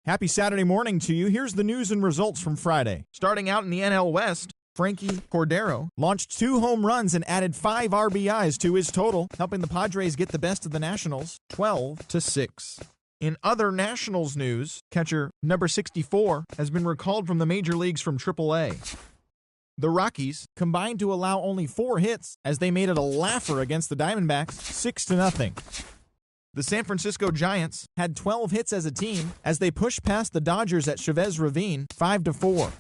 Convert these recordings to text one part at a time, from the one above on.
Happy Saturday morning to you. Here's the news and results from Friday. Starting out in the NL West, Frankie Cordero launched 2 home runs and added 5 RBIs to his total, helping the Padres get the best of the Nationals, 12-6. In other Nationals news, catcher number 64 has been recalled from the major leagues from AAA. The Rockies combined to allow only 4 hits as they made it a laugher against the Diamondbacks, 6-0. The San Francisco Giants had 12 hits as a team as they pushed past the Dodgers at Chavez Ravine 5-4.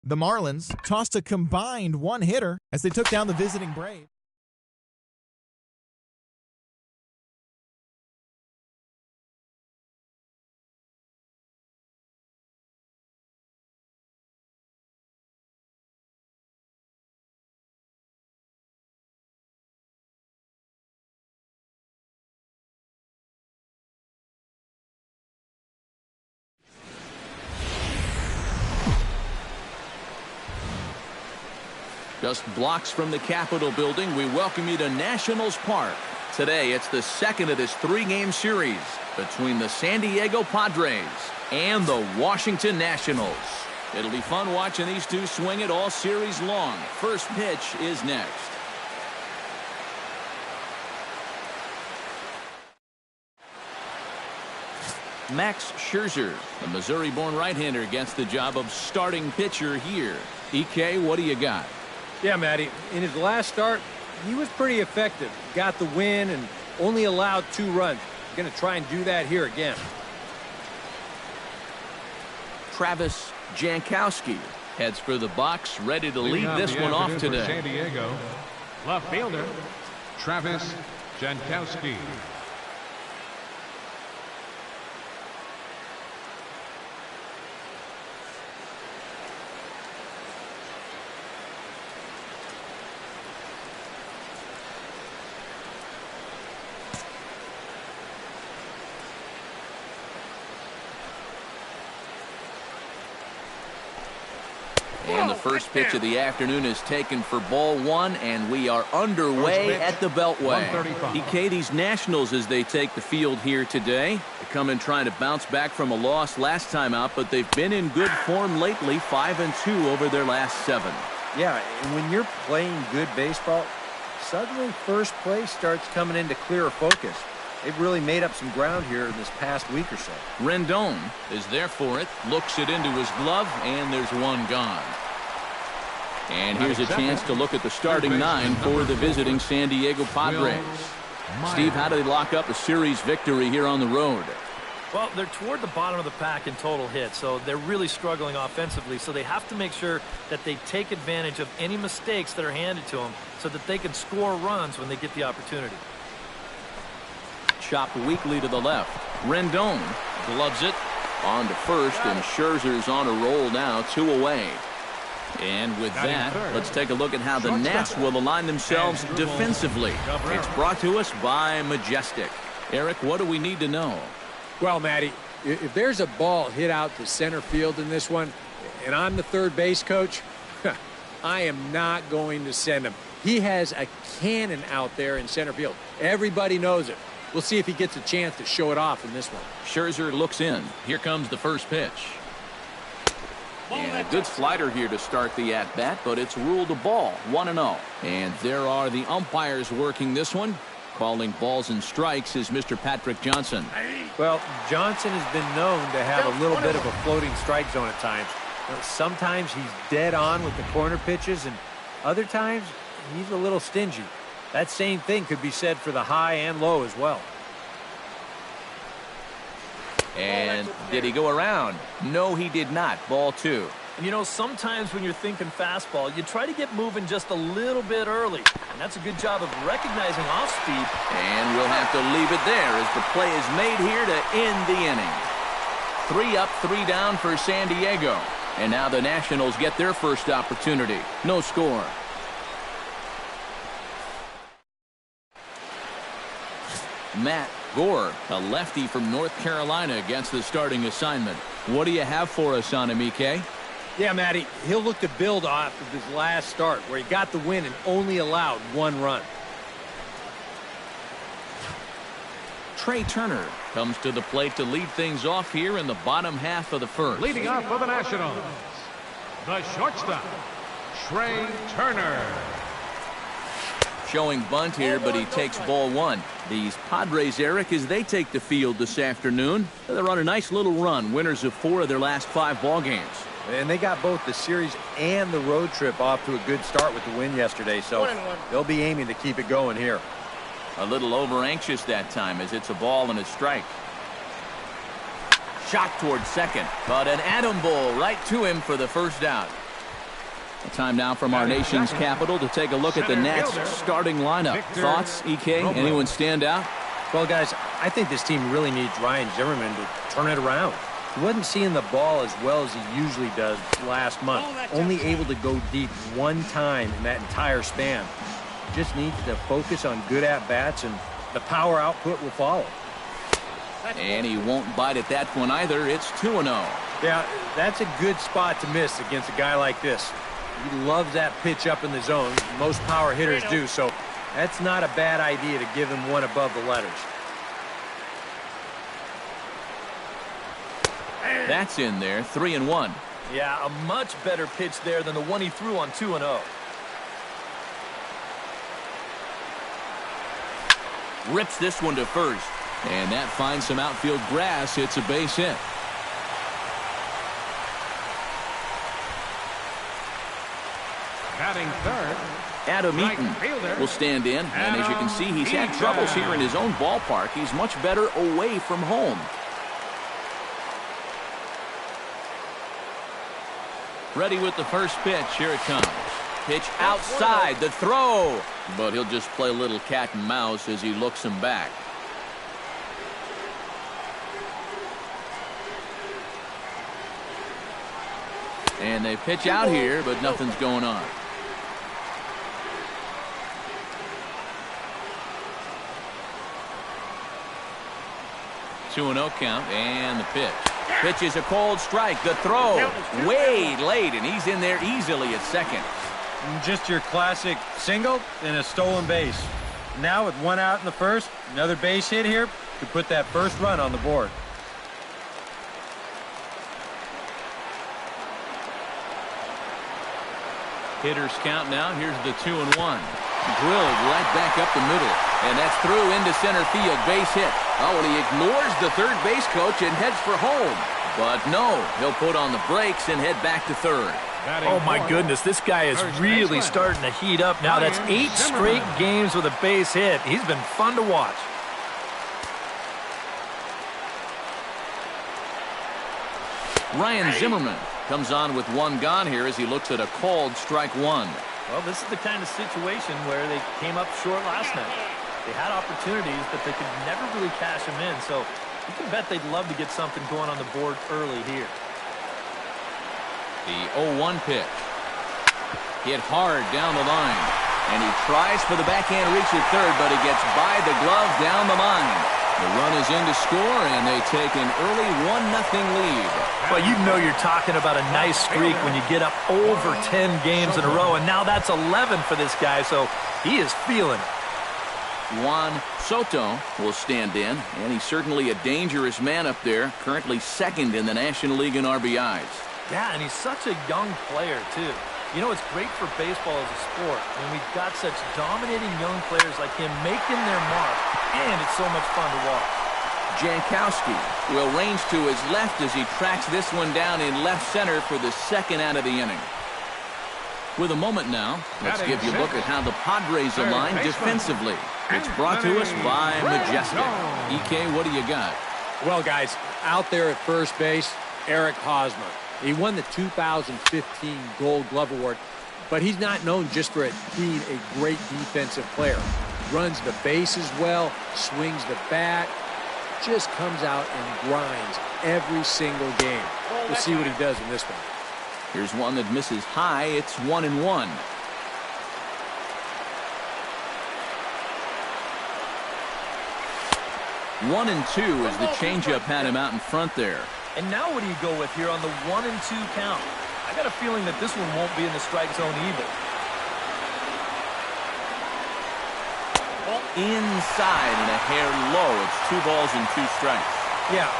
The Marlins tossed a combined 1-hitter as they took down the visiting Braves. Just blocks from the Capitol building, we welcome you to Nationals Park. Today, it's the second of this 3-game series between the San Diego Padres and the Washington Nationals. It'll be fun watching these two swing it all series long. First pitch is next. Max Scherzer, the Missouri-born right-hander, gets the job of starting pitcher here. EK, what do you got? Yeah, Matty, in his last start, he was pretty effective. Got the win and only allowed 2 runs. Going to try and do that here again. Travis Jankowski heads for the box, ready to lead this one off today. San Diego, left fielder, Travis Jankowski. And the first pitch of the afternoon is taken for ball 1, and we are underway at the Beltway. EK, these Nationals, as they take the field here today, they come in trying to bounce back from a loss last time out, but they've been in good form lately, 5-2 over their last 7. Yeah, and when you're playing good baseball, suddenly first place starts coming into clearer focus. They've really made up some ground here in this past week or so. Rendon is there for it, looks it into his glove, and there's one gone. And here's a chance to look at the starting 9 for the visiting San Diego Padres. Steve, how do they lock up a series victory here on the road? Well, they're toward the bottom of the pack in total hits, so they're really struggling offensively, so they have to make sure that they take advantage of any mistakes that are handed to them so that they can score runs when they get the opportunity. Chopped weakly to the left. Rendon gloves it on to first, and Scherzer's on a roll now, 2 away. And with that, let's take a look at how the Nats will align themselves defensively. It's brought to us by Majestic. Eric, what do we need to know? Well, Matty, if there's a ball hit out to center field in this one, and I'm the third base coach, I am not going to send him. He has a cannon out there in center field. Everybody knows it. We'll see if he gets a chance to show it off in this one. Scherzer looks in. Here comes the first pitch. And a good slider here to start the at-bat, but it's ruled a ball, 1-0. And there are the umpires working this one. Calling balls and strikes is Mr. Patrick Johnson. Well, Johnson has been known to have a little bit of a floating strike zone at times. You know, sometimes he's dead on with the corner pitches, and other times he's a little stingy. That same thing could be said for the high and low as well. And did he go around? No, he did not. Ball 2. And you know, sometimes when you're thinking fastball, you try to get moving just a little bit early. And that's a good job of recognizing off speed. And we'll have to leave it there as the play is made here to end the inning. 3 up, 3 down for San Diego. And now the Nationals get their first opportunity. No score. Matt Gore, a lefty from North Carolina, against the starting assignment. What do you have for us on him, EK? Yeah, Matty, he'll look to build off of his last start where he got the win and only allowed 1 run. Trey Turner comes to the plate to lead things off here in the bottom half of the first. Leading off for the Nationals, the shortstop, Trey Turner. Showing bunt here, but he takes ball one. These Padres, Eric, as they take the field this afternoon, they're on a nice little run, winners of 4 of their last 5 ball games. And they got both the series and the road trip off to a good start with the win yesterday, so they'll be aiming to keep it going here. A little over anxious that time as it's a ball and a strike. Shot towards second, but an atom ball right to him for the first out. Time now from our nation's capital to take a look at the Nats starting lineup. Thoughts, EK? Anyone stand out? Well, guys, I think this team really needs Ryan Zimmerman to turn it around. He wasn't seeing the ball as well as he usually does last month. Only able to go deep one time in that entire span. Just needs to focus on good at-bats, and the power output will follow. And he won't bite at that one either. It's 2-0. Yeah, that's a good spot to miss against a guy like this. He loves that pitch up in the zone. Most power hitters do, so that's not a bad idea to give him one above the letters. That's in there, 3-1. Yeah, a much better pitch there than the one he threw on 2-0. Rips this one to first. And that finds some outfield grass. It's a base hit. Batting third, Adam Eaton will stand in. And as you can see, he's had troubles here in his own ballpark. He's much better away from home. Ready with the first pitch. Here it comes. Pitch outside. The throw. But he'll just play a little cat and mouse as he looks him back. And they pitch out here, but nothing's going on. Two and 0 count, and the pitch. Pitch is a cold strike. The throw way late, and he's in there easily at second. Just your classic single and a stolen base. Now with 1 out in the first, another base hit here to put that first run on the board. Hitters count now. Here's the 2-1. Drilled right back up the middle. And that's through into center field. Base hit. Oh, and he ignores the third base coach and heads for home. But no, he'll put on the brakes and head back to third. Oh, my goodness. This guy is really starting to heat up now. That's 8 straight games with a base hit. He's been fun to watch. Ryan Zimmerman comes on with 1 gone here as he looks at a called strike 1. Well, this is the kind of situation where they came up short last night. They had opportunities, but they could never really cash them in. So you can bet they'd love to get something going on the board early here. The 0-1 pitch. Hit hard down the line. And he tries for the backhand reach at third, but he gets by the glove down the line. The run is in to score, and they take an early 1-0 lead. Well, you know you're talking about a nice streak when you get up over 10 games in a row, and now that's 11 for this guy, so he is feeling it. Juan Soto will stand in, and he's certainly a dangerous man up there, currently 2nd in the National League in RBIs. Yeah, and he's such a young player, too. You know, it's great for baseball as a sport when we've got such dominating young players like him making their mark, and it's so much fun to watch. Jankowski will range to his left as he tracks this one down in left center for the 2nd out of the inning. With a moment now, let's give you a look at how the Padres align defensively. It's brought to us by Majestic. EK, what do you got? Well, guys, out there at first base, Eric Hosmer. He won the 2015 Gold Glove Award, but he's not known just for being a great defensive player. Runs the bases well, swings the bat, just comes out and grinds every single game. We'll see what he does in this one. Here's one that misses high. It's 1-1. One and two as the changeup had him out in front there. And now what do you go with here on the 1-2 count? I got a feeling that this one won't be in the strike zone either. inside and a hair low. It's 2 balls and 2 strikes. Yeah,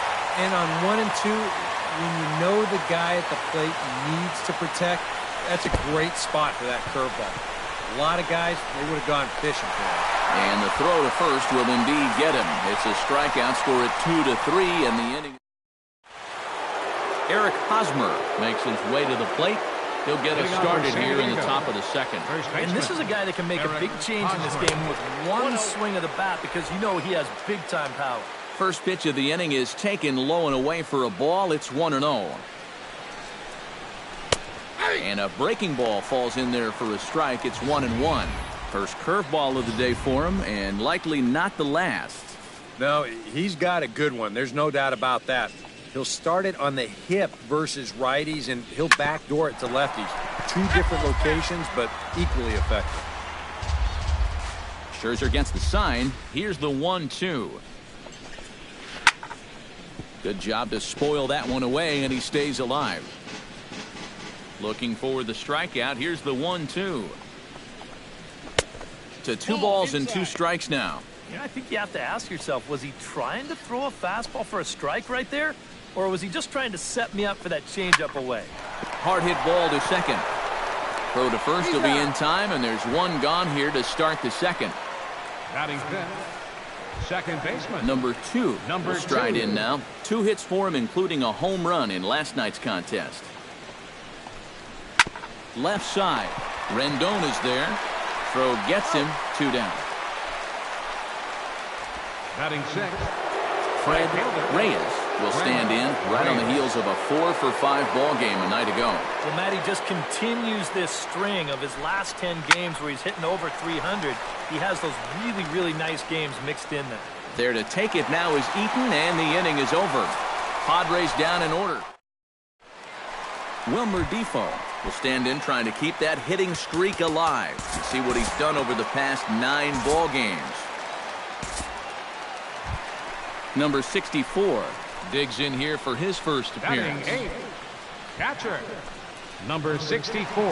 and on 1 and 2, when you know the guy at the plate needs to protect, that's a great spot for that curveball. A lot of guys, they would have gone fishing for it. And the throw to first will indeed get him. It's a strikeout, score at 2-3, and the inning. Eric Hosmer makes his way to the plate. He'll get us started here in the top of the second. And this is a guy that can make a big change in this game with one swing of the bat because you know he has big-time power. First pitch of the inning is taken low and away for a ball. It's 1-0. And a breaking ball falls in there for a strike. It's 1-1. First curveball of the day for him, and likely not the last. No, he's got a good one. There's no doubt about that. He'll start it on the hip versus righties, and he'll backdoor it to lefties. 2 different locations, but equally effective. Scherzer gets the sign. Here's the 1-2. Good job to spoil that one away, and he stays alive. Looking for the strikeout. Here's the 1-2. To 2 balls and 2 strikes now. You know, I think you have to ask yourself, was he trying to throw a fastball for a strike right there? Or was he just trying to set me up for that changeup away? Hard hit ball to second. Throw to first will be in time, and there's 1 gone here to start the second. Batting fifth, second baseman. Number 2 will stride in now. 2 hits for him, including a home run in last night's contest. Left side. Rendon is there. Throw gets him. 2 down. Batting sixth, Fred Reyes will stand in right on the heels of a 4-for-5 ball game a night ago. Well, Matty just continues this string of his last 10 games where he's hitting over 300. He has those really, really nice games mixed in there. There to take it now is Eaton, and the inning is over. Padres down in order. Wilmer Defoe will stand in trying to keep that hitting streak alive. And see what he's done over the past 9 ball games. Number 64 digs in here for his first appearance. batting eighth, catcher, number 64.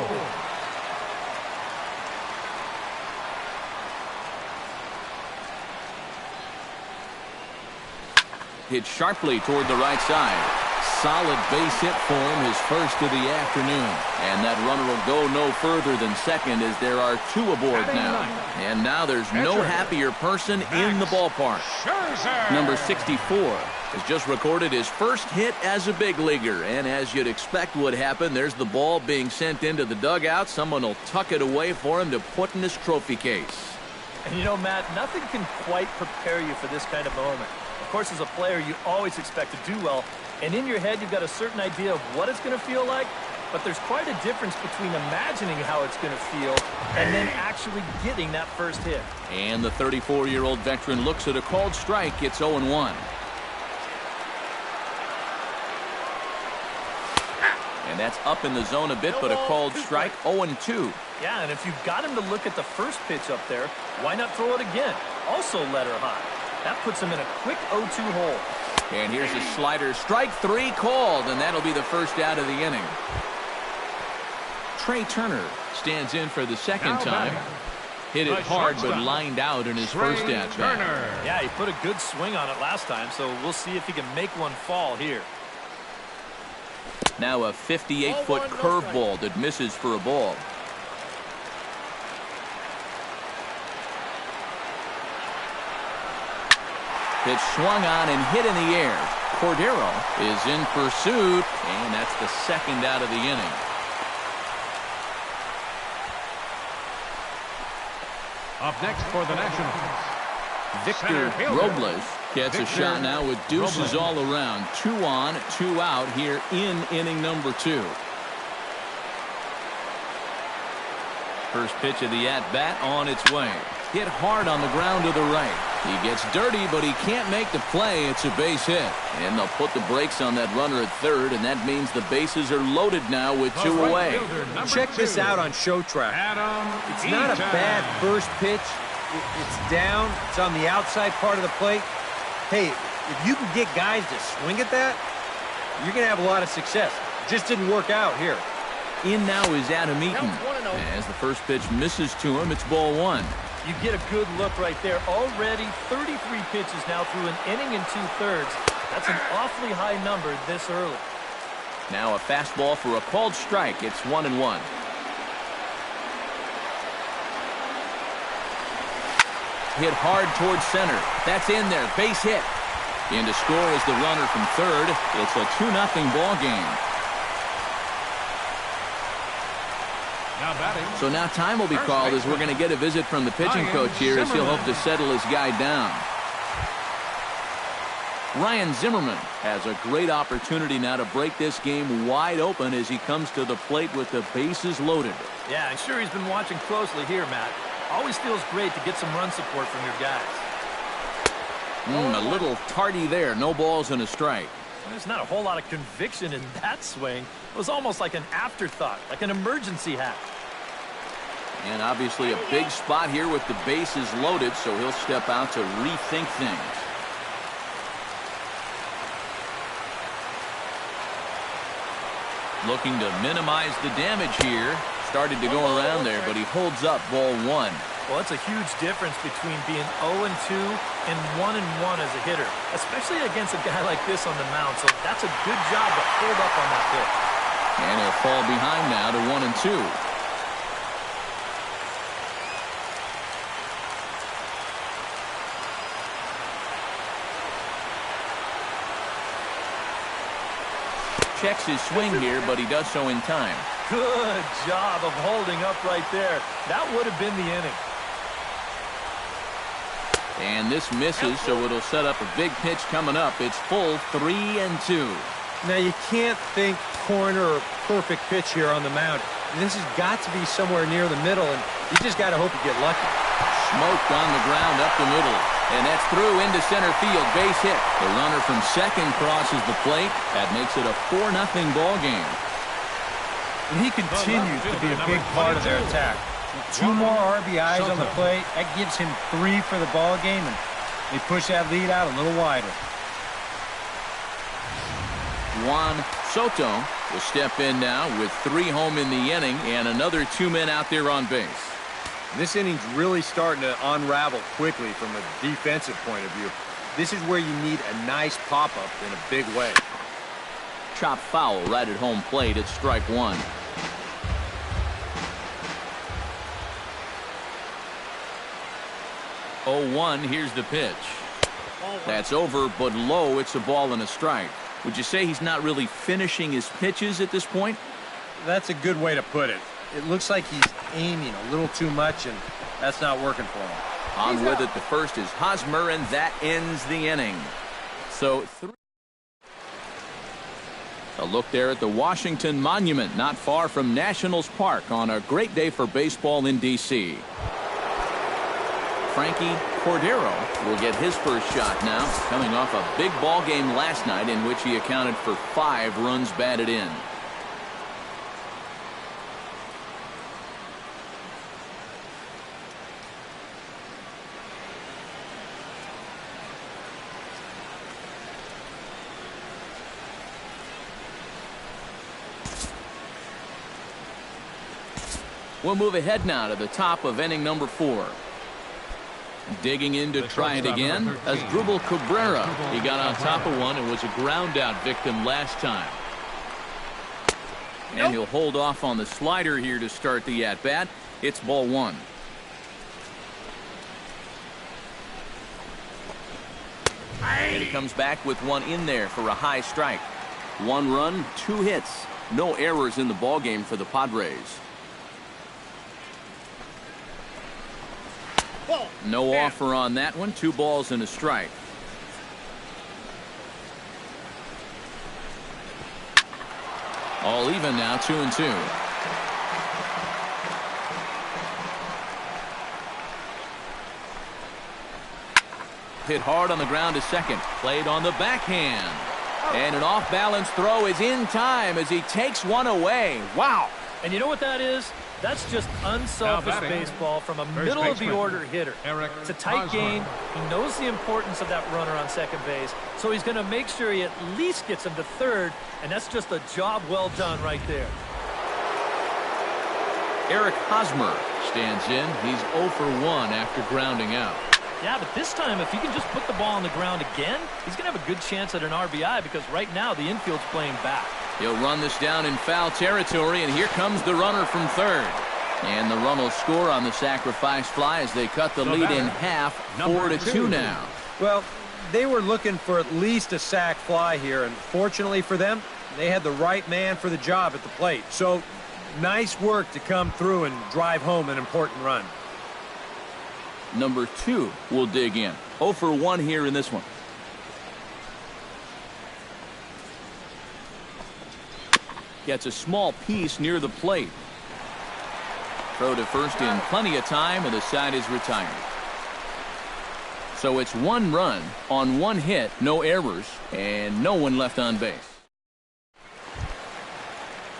Hit sharply toward the right side. Solid base hit for him, his first of the afternoon. And that runner will go no further than second as there are 2 aboard now. And now there's no happier person in the ballpark. Number 64 has just recorded his first hit as a big leaguer. And as you'd expect would happen, there's the ball being sent into the dugout. Someone will tuck it away for him to put in his trophy case. And you know, Matt, nothing can quite prepare you for this kind of moment. Of course, as a player, you always expect to do well. And in your head, you've got a certain idea of what it's going to feel like. But there's quite a difference between imagining how it's going to feel and then actually getting that first hit. And the 34-year-old veteran looks at a called strike. It's 0-1. And that's up in the zone a bit, but a called strike. 0-2. Yeah, and if you've got him to look at the first pitch up there, why not throw it again? Also let her high. That puts him in a quick 0-2 hole. And here's a slider. Strike 3 called, and that'll be the first out of the inning. Trey Turner stands in for the second time. Hit it hard, but lined out in his first at-bat. Yeah, he put a good swing on it last time, so we'll see if he can make one fall here. Now a 58-foot curveball that misses for a ball. Pitch swung on and hit in the air. Cordero is in pursuit, and that's the second out of the inning. Up next for the Nationals, Victor Robles gets a shot now with deuces all around. 2 on, 2 out here in inning number 2. First pitch of the at-bat on its way. Hit hard on the ground to the right. He gets dirty, but he can't make the play. It's a base hit. And they'll put the brakes on that runner at third, and that means the bases are loaded now with 2 away. Check this out on Show Track. It's not a bad first pitch. It's down. It's on the outside part of the plate. Hey, if you can get guys to swing at that, you're going to have a lot of success. Just didn't work out here. In now is Adam Eaton. As the first pitch misses to him, it's ball 1. You get a good look right there. Already 33 pitches now through an inning and 2/3. That's an awfully high number this early. Now a fastball for a called strike. It's 1-1. Hit hard towards center. That's in there. Base hit. In to score is the runner from third. It's a 2-0 ball game. So now time will be called as we're going to get a visit from the pitching coach here as he'll hope to settle his guy down. Ryan Zimmerman has a great opportunity now to break this game wide open as he comes to the plate with the bases loaded. Yeah, I'm sure he's been watching closely here, Matt. Always feels great to get some run support from your guys. A little tardy there. No balls and a strike. There's not a whole lot of conviction in that swing. It was almost like an afterthought, like an emergency hack. And obviously a big spot here with the bases loaded, so he'll step out to rethink things. Looking to minimize the damage here. Started to go around there, but he holds up ball one. Well, it's a huge difference between being 0-2 and 1-1 as a hitter, especially against a guy like this on the mound. So that's a good job to hold up on that pitch. And he'll fall behind now to 1-2. Checks his swing here, but he does so in time. Good job of holding up right there. That would have been the inning. And this misses, so it'll set up a big pitch coming up. It's full 3-2. Now, you can't think corner or perfect pitch here on the mound. This has got to be somewhere near the middle, and you just got to hope you get lucky. Smoked on the ground up the middle. And that's through into center field. Base hit. The runner from second crosses the plate. That makes it a 4-0 ball game. And he continues to be a big part of their attack. 2 more RBIs on the plate. That gives him 3 for the ball game, and they push that lead out a little wider. Juan Soto will step in now with 3 home in the inning and another 2 men out there on base. This inning's really starting to unravel quickly from a defensive point of view. This is where you need a nice pop-up in a big way. Chop foul right at home plate. It's strike 1. Oh, 1. Here's the pitch. That's over, but low. It's a ball and a strike. Would you say he's not really finishing his pitches at this point? That's a good way to put it. It looks like he's aiming a little too much, and that's not working for him. On with it, the first is Hosmer, and that ends the inning. So, 3. A look there at the Washington Monument, not far from Nationals Park, on a great day for baseball in D.C. Frankie Cordero will get his first shot now, coming off a big ball game last night in which he accounted for 5 runs batted in. We'll move ahead now to the top of inning number 4. Digging in to try it again, Asdrubal Cabrera. He got on top of one and was a ground out victim last time. And he'll hold off on the slider here to start the at-bat. It's ball 1. And he comes back with one in there for a high strike. 1 run, 2 hits. No errors in the ball game for the Padres. No offer on that one. 2 balls and a strike. All even now, 2-2. Hit hard on the ground to second. Played on the backhand. And an off-balance throw is in time as he takes one away. Wow. And you know what that is? That's just unselfish baseball from a middle-of-the-order hitter. It's a tight game. He knows the importance of that runner on second base, so he's going to make sure he at least gets him to third, and that's just a job well done right there. Eric Hosmer stands in. He's 0 for 1 after grounding out. Yeah, but this time, if he can just put the ball on the ground again, he's going to have a good chance at an RBI because right now the infield's playing back. He'll run this down in foul territory, and here comes the runner from third. And the run will score on the sacrifice fly as they cut the lead in half, 4-2 now. Well, they were looking for at least a sac fly here, and fortunately for them, they had the right man for the job at the plate. So, nice work to come through and drive home an important run. Number 2 will dig in. 0 for 1 here in this one. Gets a small piece near the plate. Throw to first in plenty of time, and the side is retired. So it's 1 run on 1 hit, no errors, and no one left on base.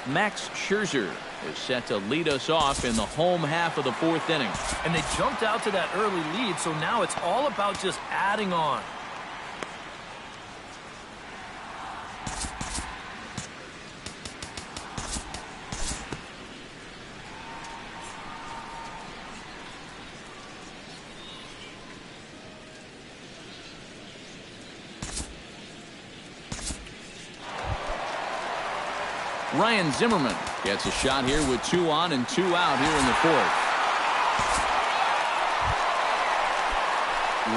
Max Scherzer is set to lead us off in the home half of the 4th inning. And they jumped out to that early lead, so now it's all about just adding on. Ryan Zimmerman gets a shot here with 2 on and 2 out here in the 4th.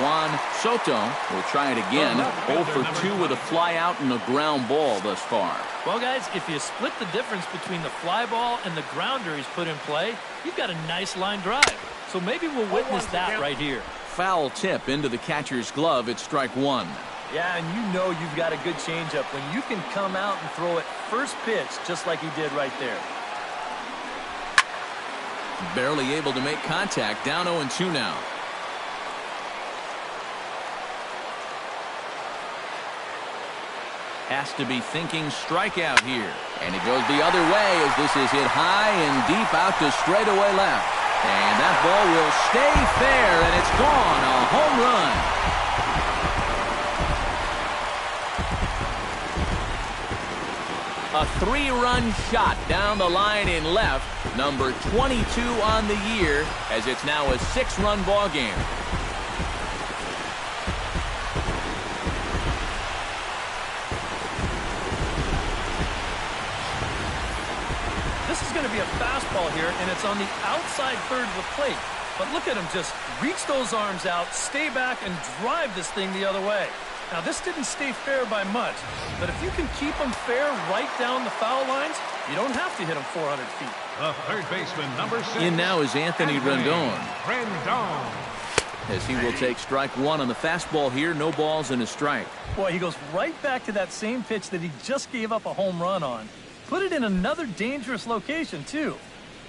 Juan Soto will try it again. 0 for 2 with a fly out and a ground ball thus far. Well, guys, if you split the difference between the fly ball and the grounder he's put in play, you've got a nice line drive. So maybe we'll witness that right here. Foul tip into the catcher's glove. It's strike 1. Yeah, and you know you've got a good changeup when you can come out and throw it first pitch just like he did right there. Barely able to make contact. Down 0-2 now. Has to be thinking strikeout here. And it goes the other way as this is hit high and deep out to straightaway left. And that ball will stay fair, and it's gone. A home run. A 3-run shot down the line in left. Number 22 on the year, as it's now a 6-run ball game. This is going to be a fastball here, and it's on the outside third of the plate. But look at him just reach those arms out, stay back, and drive this thing the other way. Now, this didn't stay fair by much, but if you can keep them fair right down the foul lines, you don't have to hit them 400 feet. The third baseman, number 6. In now is Anthony Rendon. Rendon. As he will take strike 1 on the fastball here. No balls and a strike. Boy, he goes right back to that same pitch that he just gave up a home run on. Put it in another dangerous location, too.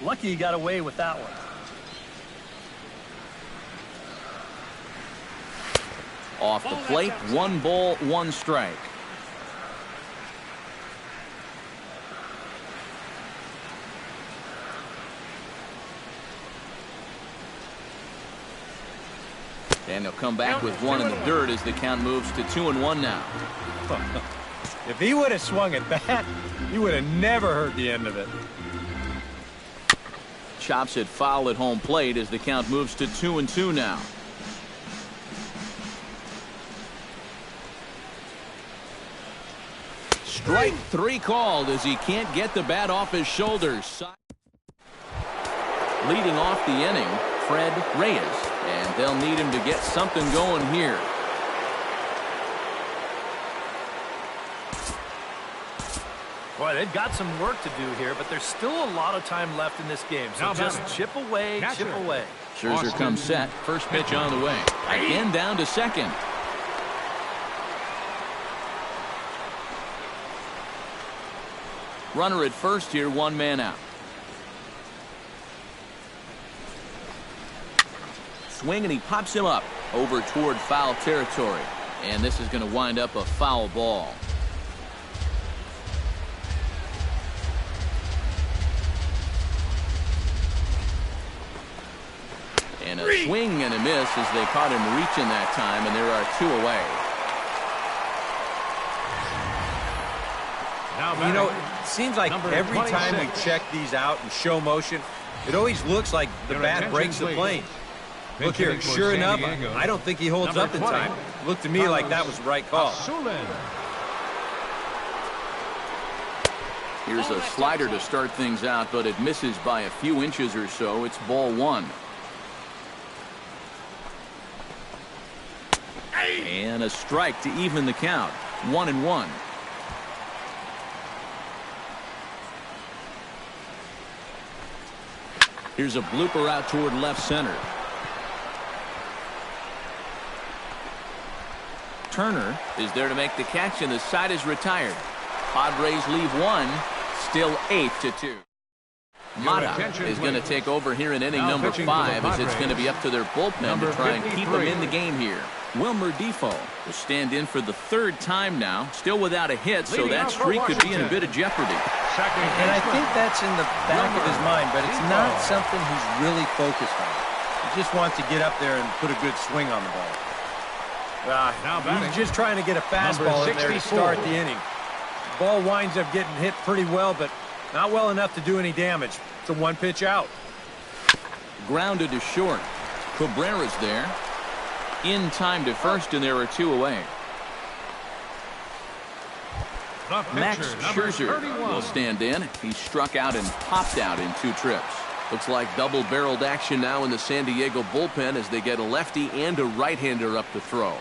Lucky he got away with that one. Off the plate, 1 ball, 1 strike. And he'll come back with 1 in the dirt as the count moves to 2-1 now. If he would have swung at that, he would have never heard the end of it. Chops it foul at home plate as the count moves to 2-2 now. Strike 3 called as he can't get the bat off his shoulders. Leading off the inning, Fred Reyes, and they'll need him to get something going here. Boy, they've got some work to do here, but there's still a lot of time left in this game. So just chip away, chip away. Scherzer comes set. First pitch on the way. Again down to second. Runner at first here, 1 man out. Swing, and he pops him up over toward foul territory. And this is going to wind up a foul ball. And a swing and a miss as they caught him reaching that time, and there are 2 away. You know, it seems like every time we check these out in show motion, It always looks like the bat breaks the plane. Look here, sure enough, I don't think he holds up in time. Looked to me like that was the right call. Here's a slider to start things out, but it misses by a few inches or so. It's ball one. And a strike to even the count. 1-1. Here's a blooper out toward left center. Turner is there to make the catch, and the side is retired. Padres leave one, still 8-2. Mata is going to take over here in inning number 5, as it's going to be up to their bullpen to try and keep them in the game here. Wilmer Defoe will stand in for the 3rd time now, still without a hit, so that streak could be in a bit of jeopardy. And I think that's in the back of his mind, but it's not something he's really focused on. He just wants to get up there and put a good swing on the ball. He's just trying to get a fastball in there to start the inning. The ball winds up getting hit pretty well, but not well enough to do any damage. It's a 1-pitch out. Grounded to short. Cabrera's there. In time to first, and there are 2 away. Max Scherzer will stand in. He struck out and popped out in 2 trips. Looks like double-barreled action now in the San Diego bullpen as they get a lefty and a right-hander up to throw.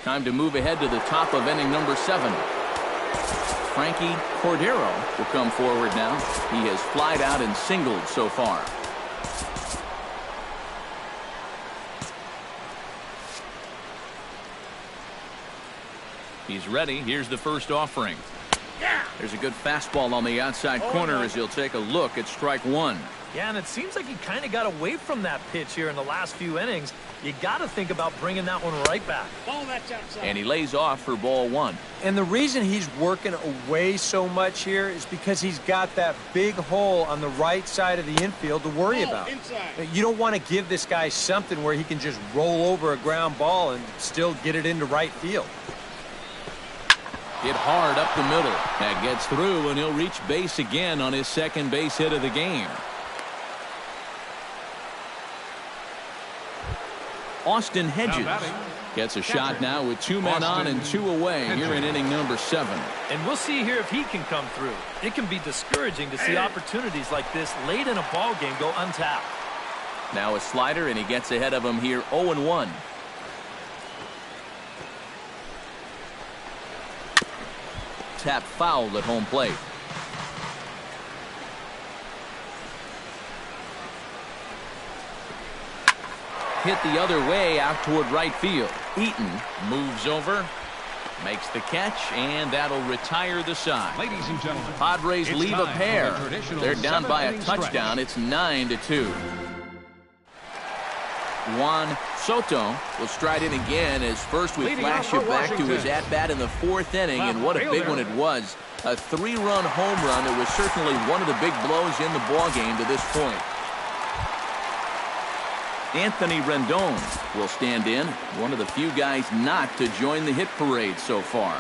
Time to move ahead to the top of inning number 7. Frankie Cordero will come forward now. He has flied out and singled so far. He's ready. Here's the first offering. There's a good fastball on the outside corner as he'll take a look at strike 1. Yeah, and it seems like he kind of got away from that pitch here in the last few innings. You got to think about bringing that one right back. And he lays off for ball 1. And the reason he's working away so much here is because he's got that big hole on the right side of the infield to worry about. You don't want to give this guy something where he can just roll over a ground ball and still get it into right field. Hit hard up the middle. That gets through, and he'll reach base again on his second base hit of the game. Austin Hedges gets a shot now with 2 men on and 2 away here in inning number 7. And we'll see here if he can come through. It can be discouraging to see opportunities like this late in a ball game go untapped. Now a slider, and he gets ahead of him here 0-1. Tap fouled at home plate. Hit the other way out toward right field. Eaton moves over, makes the catch, and that'll retire the side. Ladies and gentlemen, Padres leave a pair. They're down by a touchdown. Stretch. It's 9-2. Juan Soto will stride in again as first we flash it back to his at-bat in the 4th inning, and what a big one it was. A 3-run home run. It was certainly one of the big blows in the ballgame to this point. Anthony Rendon will stand in, one of the few guys not to join the hit parade so far.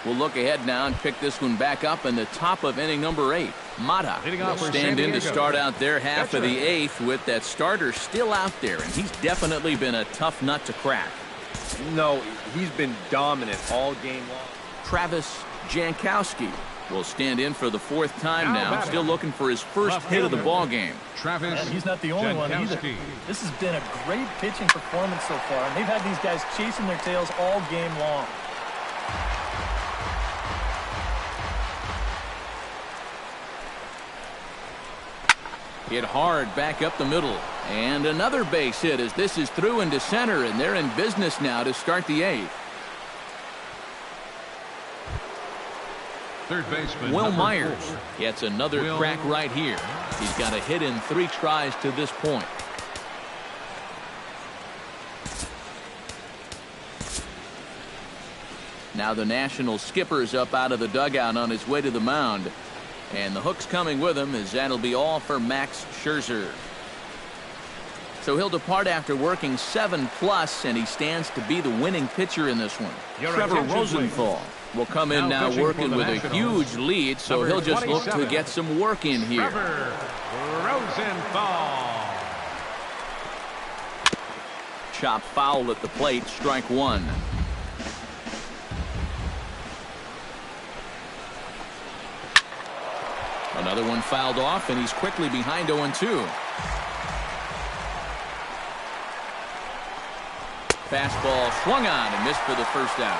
We'll look ahead now and pick this one back up in the top of inning number 8. Mata will stand in to start out their half of the 8th with that starter still out there, and he's definitely been a tough nut to crack. No, he's been dominant all game long. Travis Jankowski will stand in for the 4th time now, still looking for his first hit of the ball game. And he's not the only one either. This has been a great pitching performance so far, and they've had these guys chasing their tails all game long. Hit hard back up the middle. And another base hit as this is through into center, and they're in business now to start the 8th. Third baseman Will number Myers 4. gets another crack right here. He's got a hit in 3 tries to this point. Now the National skipper's up out of the dugout on his way to the mound. And the hook's coming with him as that'll be all for Max Scherzer. So he'll depart after working 7+, and he stands to be the winning pitcher in this one. Trevor Rosenthal will come in now working with a huge lead, so he'll just look to get some work in here. Trevor Rosenthal. Chop foul at the plate, strike 1. Another one fouled off, and he's quickly behind 0-2. Fastball swung on and missed for the first out.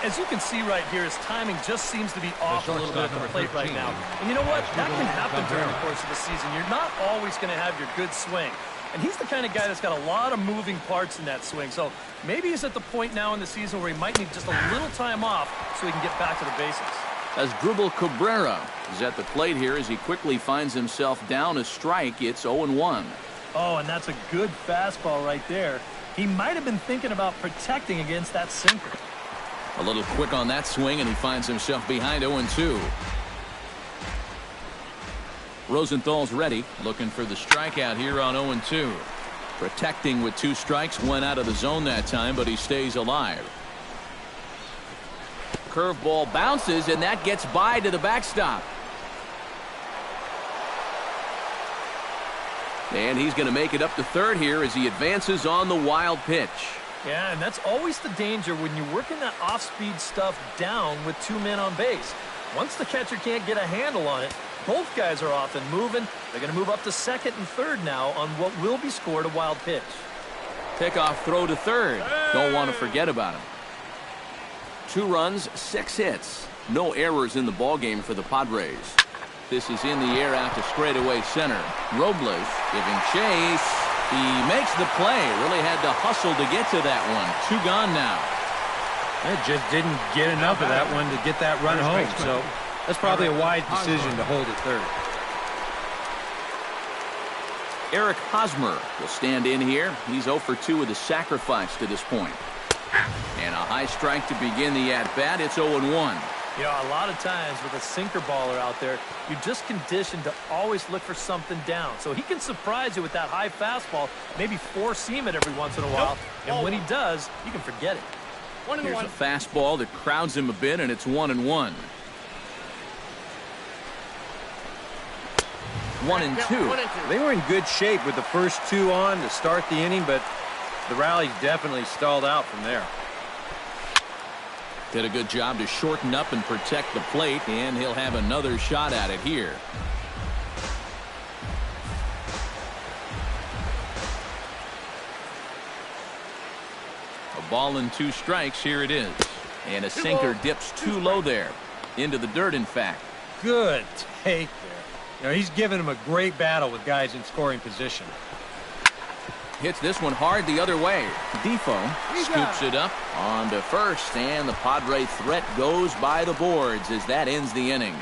As you can see right here, his timing just seems to be off a little bit at the plate right now. And you know what? That can happen during the course of the season. You're not always going to have your good swing. And he's the kind of guy that's got a lot of moving parts in that swing. So maybe he's at the point now in the season where he might need just a little time off so he can get back to the basics. As Drupal Cabrera is at the plate here as he quickly finds himself down a strike. It's 0-1. Oh, and that's a good fastball right there. He might have been thinking about protecting against that sinker. A little quick on that swing, and he finds himself behind 0-2. Rosenthal's ready, looking for the strikeout here on 0-2. Protecting with 2 strikes, went out of the zone that time, but he stays alive. Curveball bounces, and that gets by to the backstop. And he's going to make it up to third here as he advances on the wild pitch. Yeah, and that's always the danger when you're working that off-speed stuff down with 2 men on base. Once the catcher can't get a handle on it, both guys are off and moving. They're going to move up to second and third now on what will be scored a wild pitch. Pickoff throw to third. Don't want to forget about him. 2 runs, 6 hits. No errors in the ballgame for the Padres. This is in the air out to straightaway center. Robles giving chase. He makes the play. Really had to hustle to get to that one. 2 gone now. It just didn't get enough of that one to get that run home. So that's probably a wise decision to hold it third. Eric Hosmer will stand in here. He's 0 for 2 with a sacrifice to this point. And a high strike to begin the at-bat. It's 0-1. Yeah, a lot of times with a sinker baller out there, you're just conditioned to always look for something down. So he can surprise you with that high fastball, maybe 4-seam it every once in a while. And when he does, you can forget it. Here's a fastball that crowds him a bit, and it's 1-1. 1-2. They were in good shape with the first 2 on to start the inning, but the rally's definitely stalled out from there. Did a good job to shorten up and protect the plate, and he'll have another shot at it here. A ball and 2 strikes. Here it is. And a sinker dips too low there. Into the dirt, in fact. Good take there. You know, he's giving him a great battle with guys in scoring position. Hits this one hard the other way. Defoe scoops it up on to first, and the Padre threat goes by the boards as that ends the inning.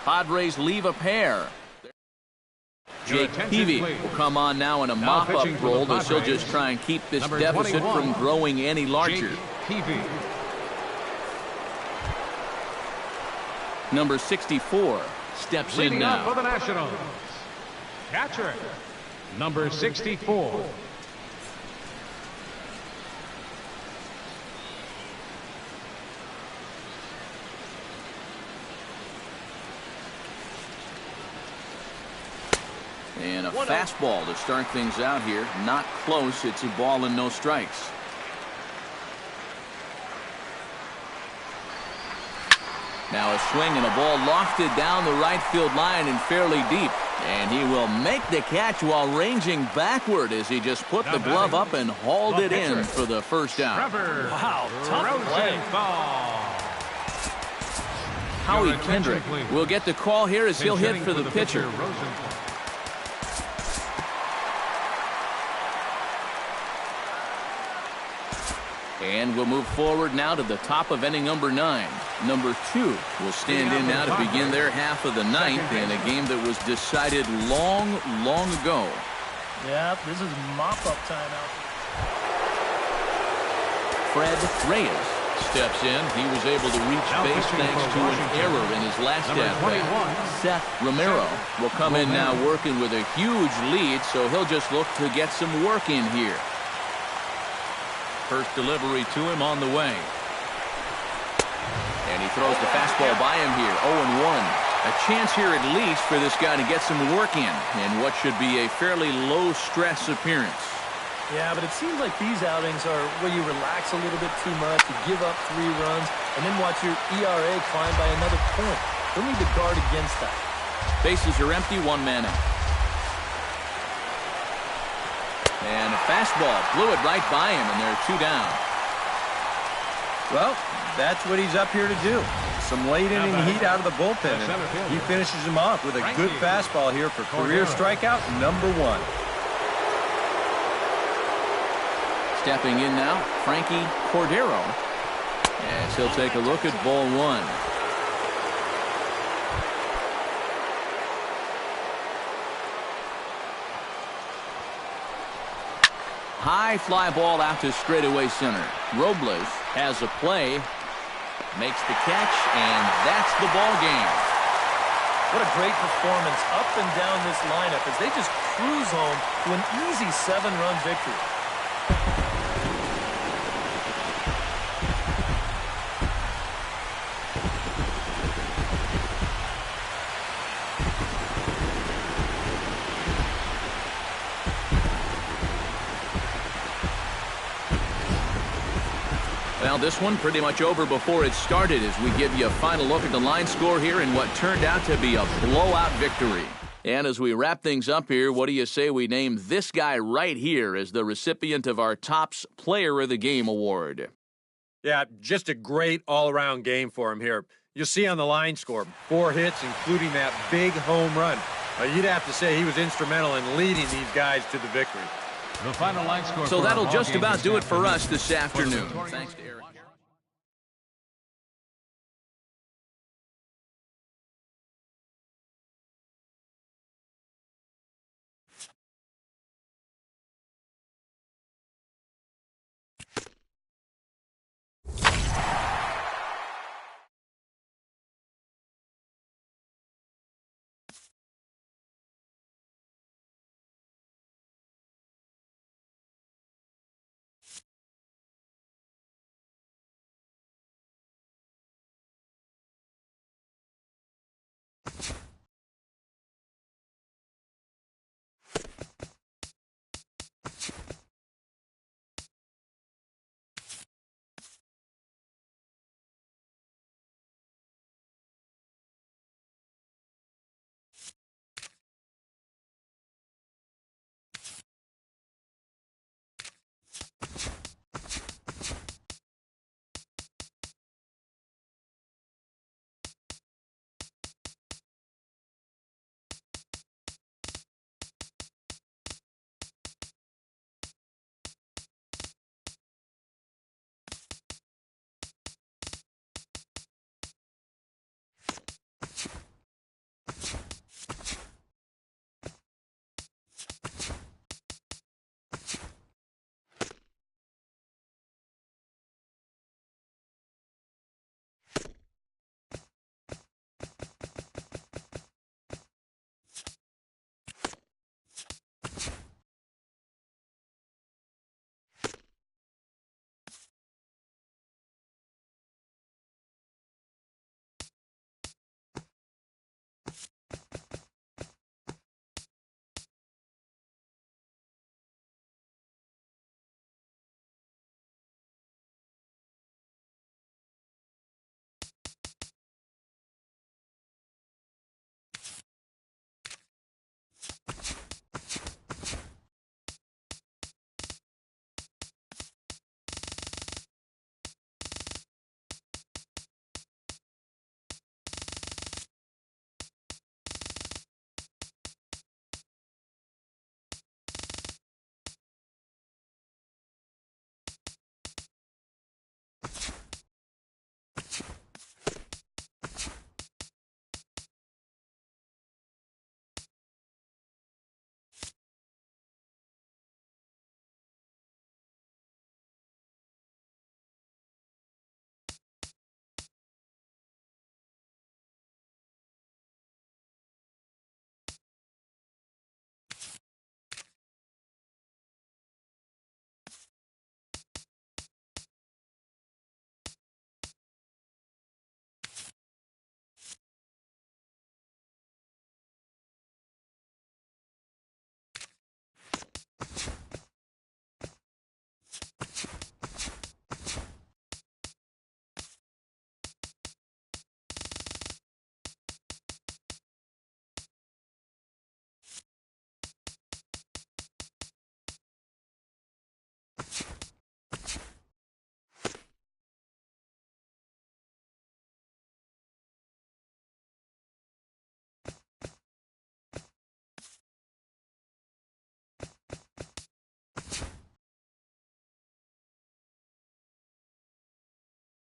Padres leave a pair. Jake Peavy will come on now in a mop-up role as he'll just try and keep this deficit from growing any larger. Number 64 steps in now. For the Nationals, catcher, number 64. And a fastball to start things out here. Not close. It's a ball and no strikes. Now a swing and a ball lofted down the right field line and fairly deep. And he will make the catch while ranging backward as he just put the glove up and hauled it in for the first out. Wow, tough play. Howie Kendrick will get the call here as he'll hit for the pitcher. And we'll move forward now to the top of inning number 9. Number 2 will stand in now to begin their half of the 9th in a game that was decided long, long ago. Yeah, this is mop-up time out. Fred Reyes steps in. He was able to reach base thanks to an error in his last at-bat. Seth Romero will come in now working with a huge lead, so he'll just look to get some work in here. First delivery to him on the way. And he throws the fastball by him here, 0-1. A chance here at least for this guy to get some work in what should be a fairly low-stress appearance. Yeah, but it seems like these outings are where you relax a little bit too much, you give up 3 runs, and then watch your ERA climb by another point. You'll need to guard against that. Bases are empty, 1 man out. And a fastball blew it right by him, and there are 2 down. Well, that's what he's up here to do. Some late inning heat out of the bullpen, and he finishes him off with a good fastball here for career strikeout number 1. Stepping in now, Frankie Cordero, as he'll take a look at ball 1. High fly ball out to straightaway center. Robles has a play, makes the catch, and that's the ball game. What a great performance up and down this lineup as they just cruise home to an easy 7-run victory. Well, this one pretty much over before it started as we give you a final look at the line score here in what turned out to be a blowout victory. And as we wrap things up here, what do you say we name this guy right here as the recipient of our Topps Player of the Game award? Yeah, just a great all-around game for him here. You'll see on the line score, 4 hits, including that big home run. You'd have to say he was instrumental in leading these guys to the victory. The final line score. So that'll just about do it for us this afternoon. Thanks to Eric.